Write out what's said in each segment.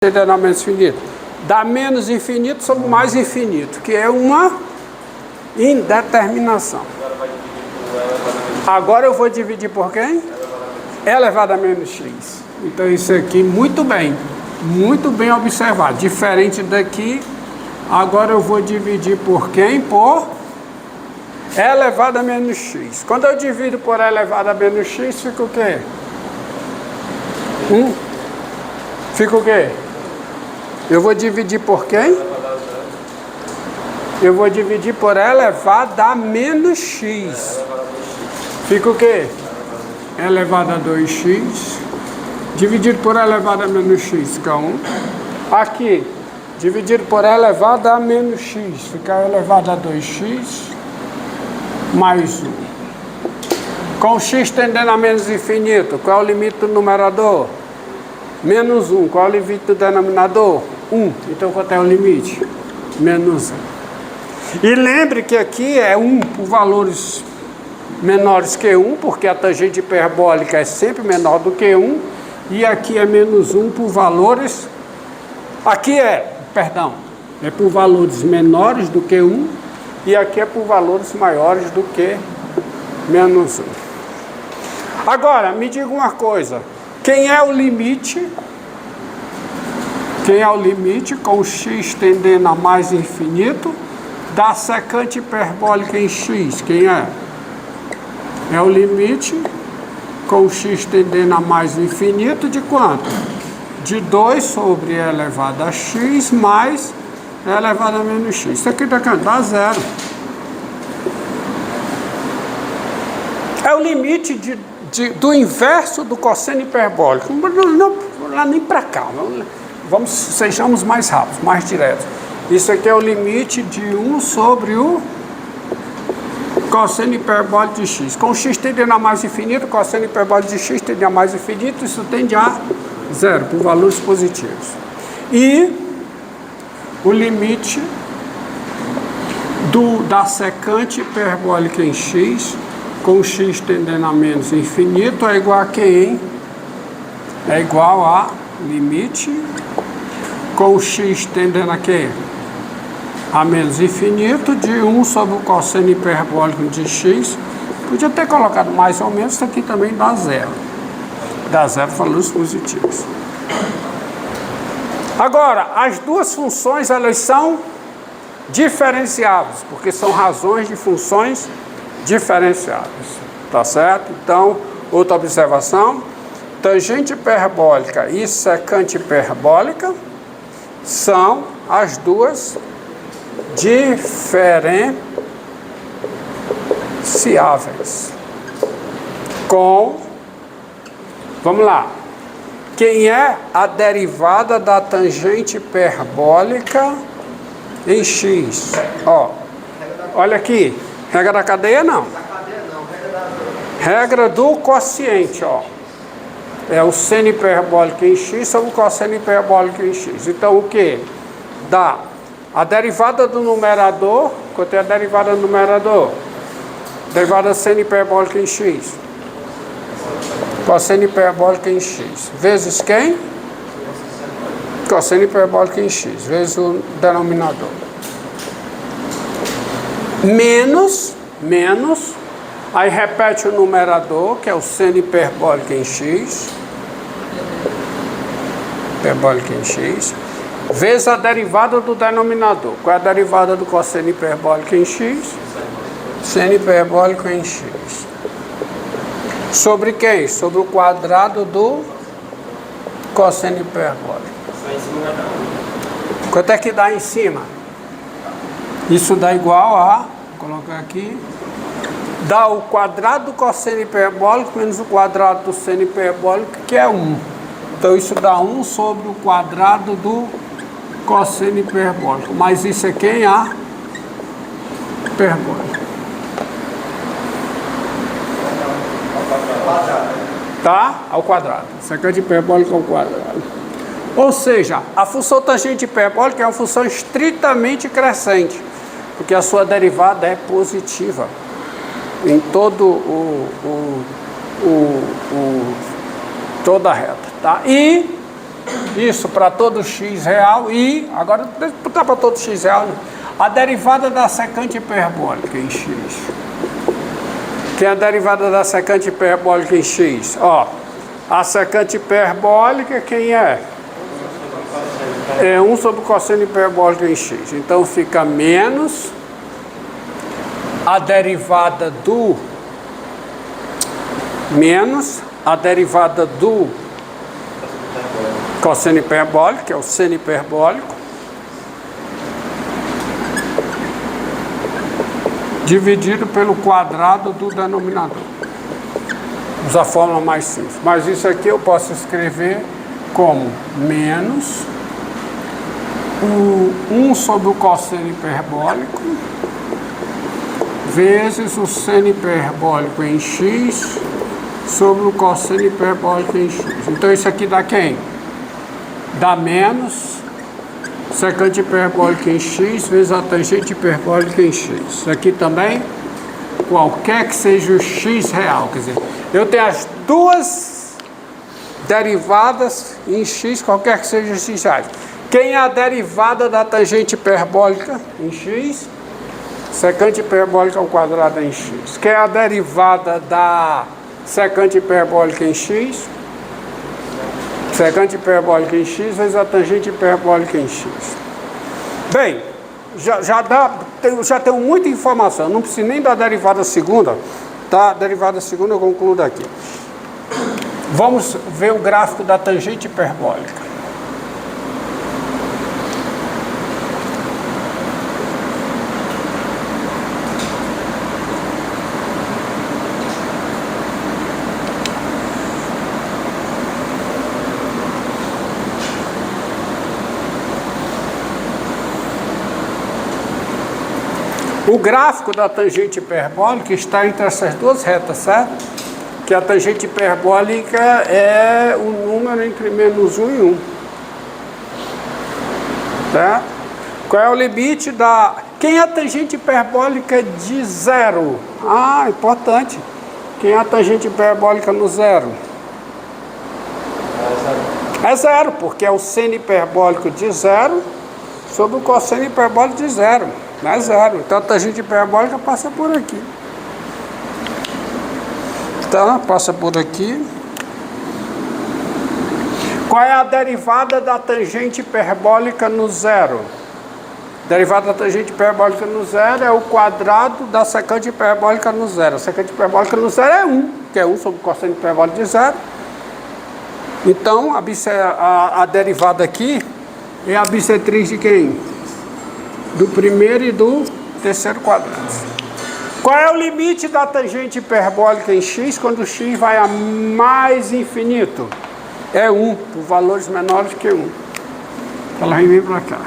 da menos infinito, da menos infinito sobre mais infinito, que é uma indeterminação. Agora eu vou dividir por quem? Elevado a menos x. Então isso aqui, muito bem observado. Diferente daqui, agora eu vou dividir por quem? Por elevado a menos x. Quando eu divido por elevado a menos x, fica o quê? Fica o quê? Eu vou dividir por quem? Eu vou dividir por elevado a menos x. Fica o quê? Elevado a 2x. Dividido por elevado a menos x fica 1. Aqui, dividido por elevado a menos x fica elevado a 2x mais 1. Com x tendendo a menos infinito, qual é o limite do numerador? Menos 1. Qual é o limite do denominador? 1. Então, quanto é o limite? Menos 1. E lembre que aqui é 1 por valores menores que 1, porque a tangente hiperbólica é sempre menor do que 1. E aqui é menos 1 por valores... Aqui é por valores menores do que 1. E aqui é por valores maiores do que menos 1. Agora, me diga uma coisa. Quem é o limite? Quem é o limite com x tendendo a mais infinito da secante hiperbólica em x? Quem é? É o limite com x tendendo a mais infinito de quanto? De 2 sobre e elevado a x mais e elevado a menos x. Isso aqui dá zero. É o limite do inverso do cosseno hiperbólico. Não nem para cá. Sejamos mais rápidos, mais diretos. Isso aqui é o limite de 1 sobre o cosseno hiperbólico de x. Com x tendendo a mais infinito, cosseno hiperbólico de x tendendo a mais infinito, isso tende a zero, por valores positivos. E o limite da secante hiperbólica em x, com x tendendo a menos infinito, é igual a quem? É igual a limite com x tendendo a quê? A menos infinito de 1 sobre o cosseno hiperbólico de x. Podia ter colocado mais ou menos, isso aqui também dá zero. Dá zero valores positivos. Agora, as duas funções, elas são diferenciáveis, porque são razões de funções diferenciáveis. Tá certo? Então, outra observação. Tangente hiperbólica e secante hiperbólica são as duas diferenciáveis. Vamos lá. Quem é a derivada da tangente hiperbólica em x? Olha aqui. Regra da cadeia, não. Regra do quociente, É o seno hiperbólico em x sobre o cosseno hiperbólico em x. Então, o que? Dá a derivada do numerador. Quanto é a derivada do numerador? Derivada seno hiperbólica em x. Cosseno hiperbólico em x. Vezes quem? Cosseno hiperbólico em x. Vezes o denominador. Menos. Aí repete o numerador, que é o seno hiperbólico em x. Hiperbólico em x. Vezes a derivada do denominador. Qual é a derivada do cosseno hiperbólico em x? Seno hiperbólico em x. Sobre quem? Sobre o quadrado do cosseno hiperbólico. Quanto é que dá em cima? Isso dá igual a... Vou colocar aqui. Dá o quadrado do cosseno hiperbólico menos o quadrado do seno hiperbólico, que é 1. Então, isso dá 1 sobre o quadrado do cosseno hiperbólico. Mas isso é quem? A hiperbólica. Tá? Ao quadrado. Secante hiperbólica ao quadrado. Ou seja, a função tangente hiperbólica é uma função estritamente crescente, porque a sua derivada é positiva em toda a reta, tá? E Isso para todo x real e, agora, botar para todo x real, a derivada da secante hiperbólica em x. Que é a derivada da secante hiperbólica em x? Ó, a secante hiperbólica, quem é? É 1 sobre o cosseno hiperbólico em x. Então fica menos a derivada do cosseno hiperbólico, que é o seno hiperbólico, dividido pelo quadrado do denominador. Usa a fórmula mais simples. Mas isso aqui eu posso escrever como menos o 1 sobre o cosseno hiperbólico vezes o seno hiperbólico em x sobre o cosseno hiperbólico em x. Então isso aqui dá quem? Dá menos secante hiperbólica em x vezes a tangente hiperbólica em x. Isso aqui também, qualquer que seja o x real, quer dizer, eu tenho as duas derivadas em x, qualquer que seja o x reais. Quem é a derivada da tangente hiperbólica em x? Secante hiperbólica ao quadrado em x. Quem é a derivada da secante hiperbólica em x? Secante hiperbólica em x vezes a tangente hiperbólica em x. Bem, já tenho muita informação, não preciso nem da derivada segunda, tá? A derivada segunda eu concluo daqui. Vamos ver o gráfico da tangente hiperbólica. O gráfico da tangente hiperbólica está entre essas duas retas, certo? Que a tangente hiperbólica é um número entre menos 1 e 1. Certo? Qual é o limite da... Quem é a tangente hiperbólica de zero? Ah, importante. Quem é a tangente hiperbólica no zero? É zero, porque é o seno hiperbólico de zero sobre o cosseno hiperbólico de zero. Não é zero. Então a tangente hiperbólica passa por aqui. Então, passa por aqui. Qual é a derivada da tangente hiperbólica no zero? Derivada da tangente hiperbólica no zero é o quadrado da secante hiperbólica no zero. A secante hiperbólica no zero é 1, que é 1 sobre o cosseno hiperbólico de zero. Então, a derivada aqui é a bissetriz de quem? Do primeiro e do terceiro quadrado. Qual é o limite da tangente hiperbólica em x quando x vai a mais infinito? É 1, por valores menores que 1. Ela vai vir para cá.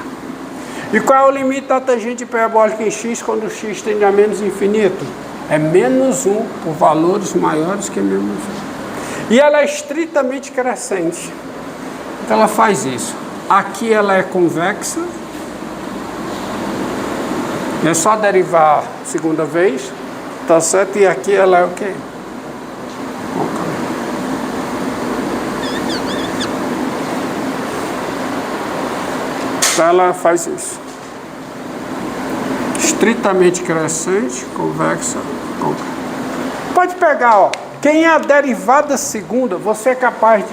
E qual é o limite da tangente hiperbólica em x quando x tende a menos infinito? É menos 1, por valores maiores que menos 1. E ela é estritamente crescente. Então ela faz isso. Aqui ela é convexa. É só derivar a segunda vez, tá certo? E aqui ela é o quê? Então ela faz isso. Estritamente crescente, convexa, côncava. Pode pegar, ó. Quem é a derivada segunda? Você é capaz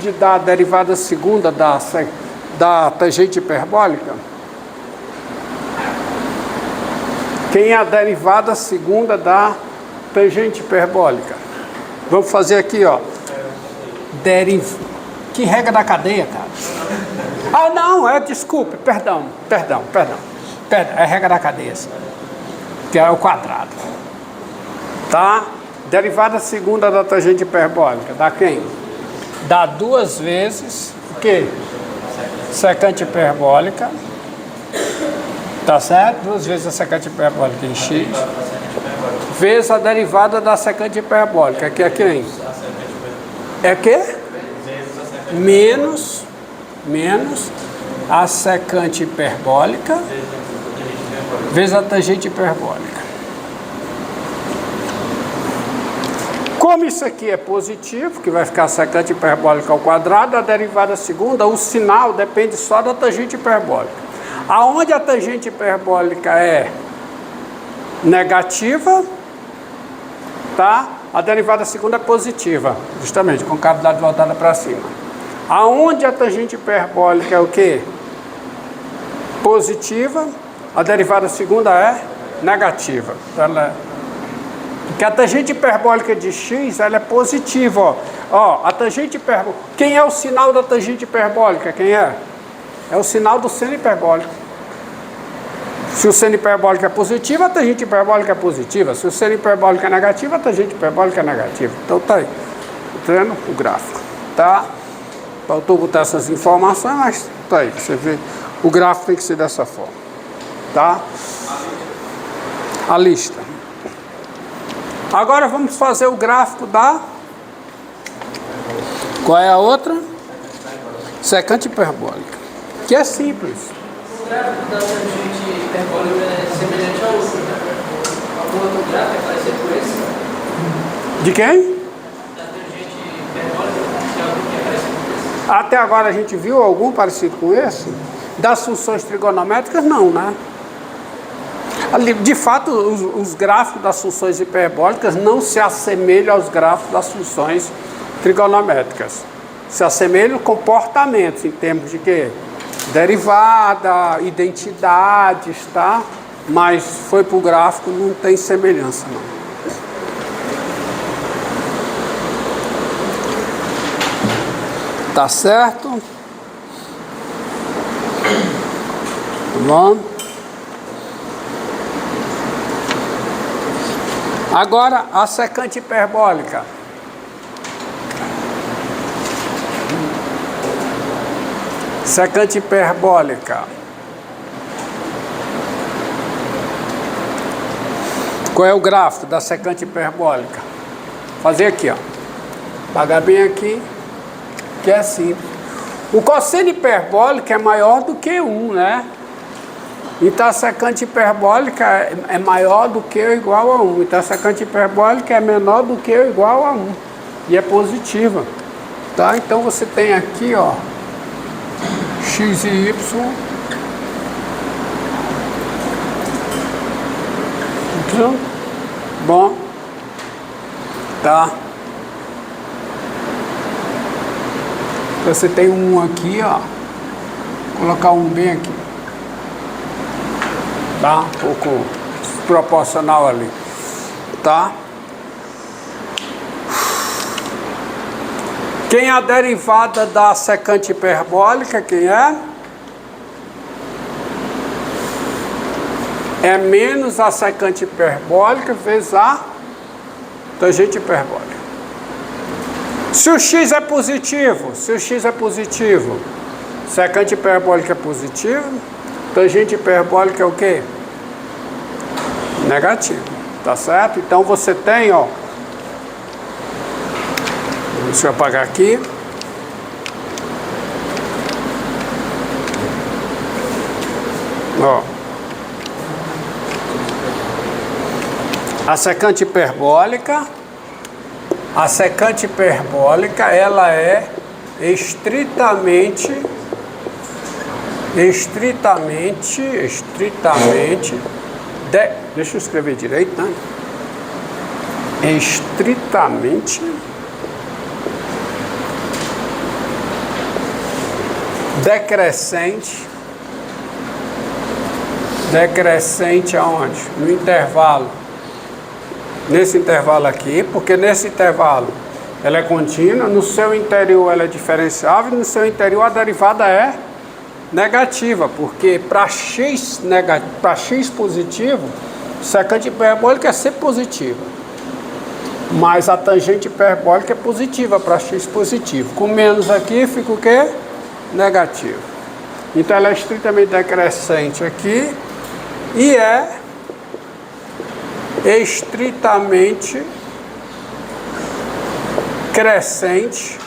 de dar a derivada segunda da tangente hiperbólica? Quem é a derivada segunda da tangente hiperbólica? Vamos fazer aqui, ó. Que regra da cadeia, cara? Ah, não, desculpe, perdão. É regra da cadeia, que é o quadrado. Tá? Derivada segunda da tangente hiperbólica, dá quem? Dá 2 vezes, o quê? Secante hiperbólica. Tá certo? 2 vezes a secante hiperbólica em x, vezes a derivada da secante hiperbólica, que é quem? É que? Menos a secante hiperbólica vezes a tangente hiperbólica. Como isso aqui é positivo, que vai ficar secante hiperbólica ao quadrado, a derivada segunda, o sinal depende só da tangente hiperbólica. Aonde a tangente hiperbólica é negativa, tá? A derivada segunda é positiva, justamente, com cavidade voltada para cima. Aonde a tangente hiperbólica é o quê? Positiva, a derivada segunda é negativa. Então, porque a tangente hiperbólica de x, ela é positiva, ó. A tangente hiperbólica... Quem é o sinal da tangente hiperbólica? Quem é? É o sinal do seno hiperbólico. Se o seno hiperbólico é positivo, a tangente hiperbólica é positiva. Se o seno hiperbólico é negativo, a tangente hiperbólica é negativa. Então tá aí. Tá vendo o gráfico? Tá? Faltou botar essas informações, mas tá aí. Você vê, o gráfico tem que ser dessa forma. Tá? A lista. Agora vamos fazer o gráfico da... Qual é a outra? Secante hiperbólica. Que é simples. O gráfico da tangente hiperbólica é semelhante ao outro, né? Algum outro gráfico é parecido com esse? De quem? Da tangente hiperbólica, tem algum que é parecido com esse? Até agora a gente viu algum parecido com esse? Das funções trigonométricas, não, né? De fato, os gráficos das funções hiperbólicas não se assemelham aos gráficos das funções trigonométricas. Se assemelham comportamentos, em termos de quê? Derivada, identidades, tá? Mas foi para o gráfico, não tem semelhança, não. Tá certo? Tá bom? Agora, a secante hiperbólica. Secante hiperbólica. Qual é o gráfico da secante hiperbólica? Fazer aqui, ó. Pagar bem aqui, que é simples. O cosseno hiperbólico é maior do que 1, né? Então a secante hiperbólica é maior do que ou igual a 1. Então a secante hiperbólica é menor do que ou igual a 1. E é positiva. Tá? Então você tem aqui, ó, x e y. Então, bom. Tá? Você tem um aqui, ó. Vou colocar um bem aqui. Tá? Um pouco proporcional ali. Tá? Quem é a derivada da secante hiperbólica? Quem é? É menos a secante hiperbólica vezes a tangente hiperbólica. Se o x é positivo, secante hiperbólica é positivo, tangente hiperbólica é o quê? Negativo, tá certo? Então você tem, ó, deixa eu apagar aqui. Ó, a secante hiperbólica, ela é estritamente, deixa eu escrever direito, né? Estritamente decrescente aonde? No intervalo. Nesse intervalo aqui, porque nesse intervalo ela é contínua, no seu interior ela é diferenciável, no seu interior a derivada é negativa, porque para x positivo, secante hiperbólica é sempre positiva. Mas a tangente hiperbólica é positiva para x positivo. Com menos aqui fica o quê? Negativo. Então ela é estritamente decrescente aqui e é estritamente crescente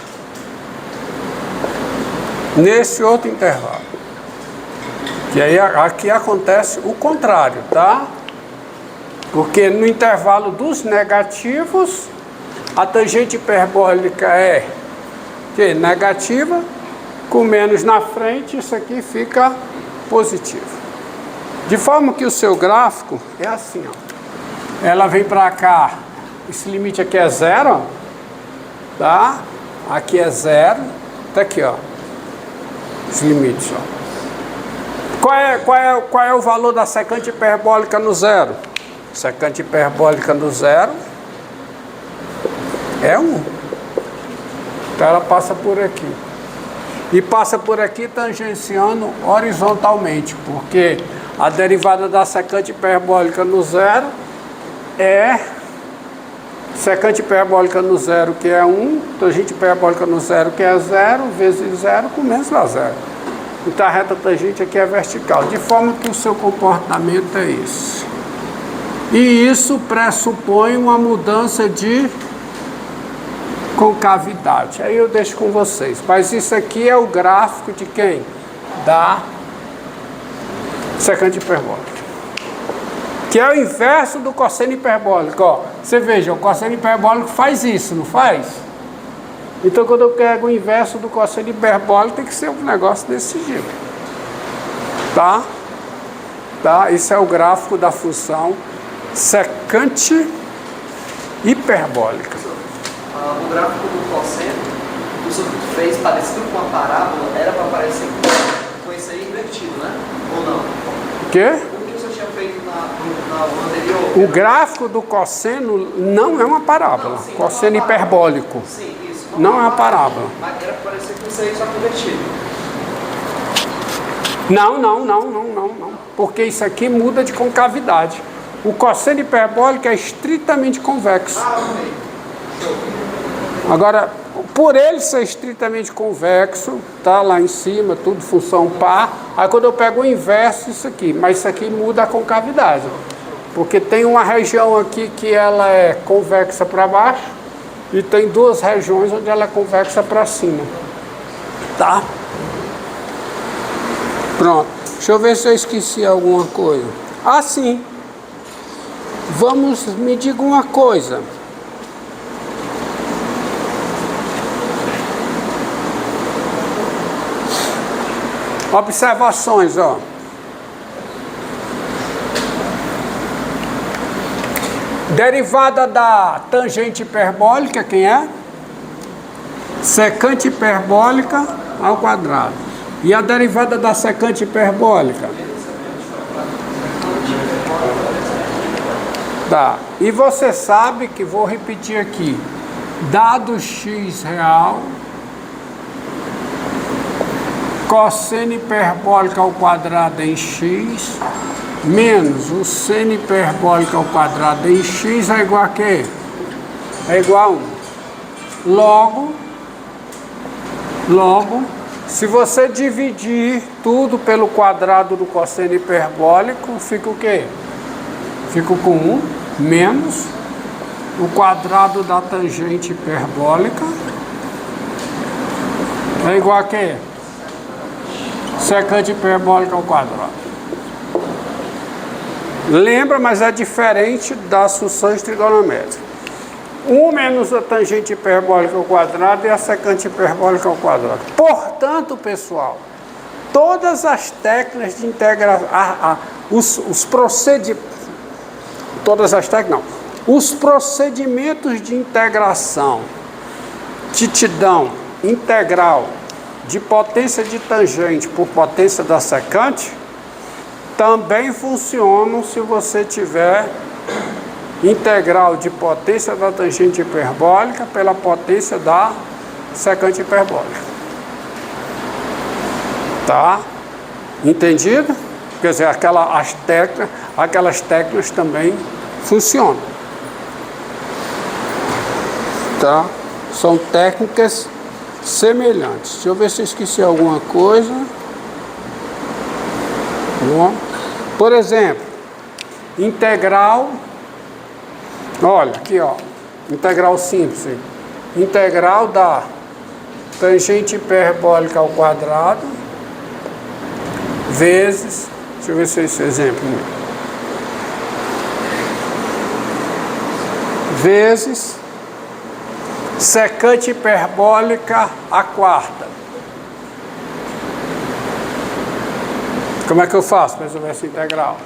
nesse outro intervalo. E aí aqui acontece o contrário, tá? Porque no intervalo dos negativos A tangente hiperbólica é que negativa, com menos na frente, isso aqui fica positivo. De forma que o seu gráfico é assim, ó. Ela vem para cá, esse limite aqui é zero, ó, tá? Aqui é zero, tá aqui, ó. Os limites, ó. Qual é o valor da secante hiperbólica no zero? Secante hiperbólica no zero é 1. Então ela passa por aqui. E passa por aqui tangenciando horizontalmente, porque a derivada da secante hiperbólica no zero é secante hiperbólica no zero, que é 1, tangente hiperbólica no zero, que é 0, vezes 0, com menos lá 0. Então a reta tangente aqui é vertical, de forma que o seu comportamento é esse. E isso pressupõe uma mudança de concavidade. Aí eu deixo com vocês. Mas isso aqui é o gráfico de quem? Da secante hiperbólica. Que é o inverso do cosseno hiperbólico. Ó, você veja, o cosseno hiperbólico faz isso, não faz? Então quando eu pego o inverso do cosseno hiperbólico, tem que ser um negócio desse jeito. Tá? Tá? Isso é o gráfico da função secante hiperbólica. O gráfico do cosseno, o senhor fez parecido com uma parábola, era para parecer com esse aí invertido, né? Ou não? O quê? O que o senhor tinha feito na anterior? O gráfico do cosseno não é uma parábola. Não, sim, cosseno não é uma hiperbólico. Sim, isso. Não é uma parábola. Mas era para parecer com isso aí, só que invertido. Não. Porque isso aqui muda de concavidade. O cosseno hiperbólico é estritamente convexo. Agora, por ele ser estritamente convexo, tá lá em cima, tudo função par, aí quando eu pego o inverso, isso aqui, mas isso aqui muda a concavidade. Porque tem uma região aqui que ela é convexa para baixo e tem duas regiões onde ela é convexa para cima. Tá? Pronto. Deixa eu ver se eu esqueci alguma coisa. Ah, sim. Vamos, me diga uma coisa. Observações, ó. Derivada da tangente hiperbólica, quem é? Secante hiperbólica ao quadrado. E a derivada da secante hiperbólica? Tá. E você sabe que, vou repetir aqui, dado x real, cosseno hiperbólico ao quadrado em x, menos o seno hiperbólico ao quadrado em x é igual a quê? É igual a 1. Logo, se você dividir tudo pelo quadrado do cosseno hiperbólico, fica o quê? Fica com 1 menos o quadrado da tangente hiperbólica é igual a quê? Secante hiperbólica ao quadrado. Lembra, mas é diferente das funções trigonométricas. 1 menos a tangente hiperbólica ao quadrado e a secante hiperbólica ao quadrado. Portanto, pessoal, todas as técnicas de integração, os procedimentos de integração que te dão integral de potência de tangente por potência da secante, também funcionam se você tiver integral de potência da tangente hiperbólica pela potência da secante hiperbólica. Tá? Entendido? Quer dizer, aquelas técnicas também funcionam. Tá? São técnicas semelhantes. Deixa eu ver se eu esqueci alguma coisa. Bom. Por exemplo, integral. Olha, aqui ó. Integral simples. Integral da tangente hiperbólica ao quadrado vezes. Deixa eu ver se é esse exemplo. Vezes secante hiperbólica à quarta. Como é que eu faço para resolver essa integral?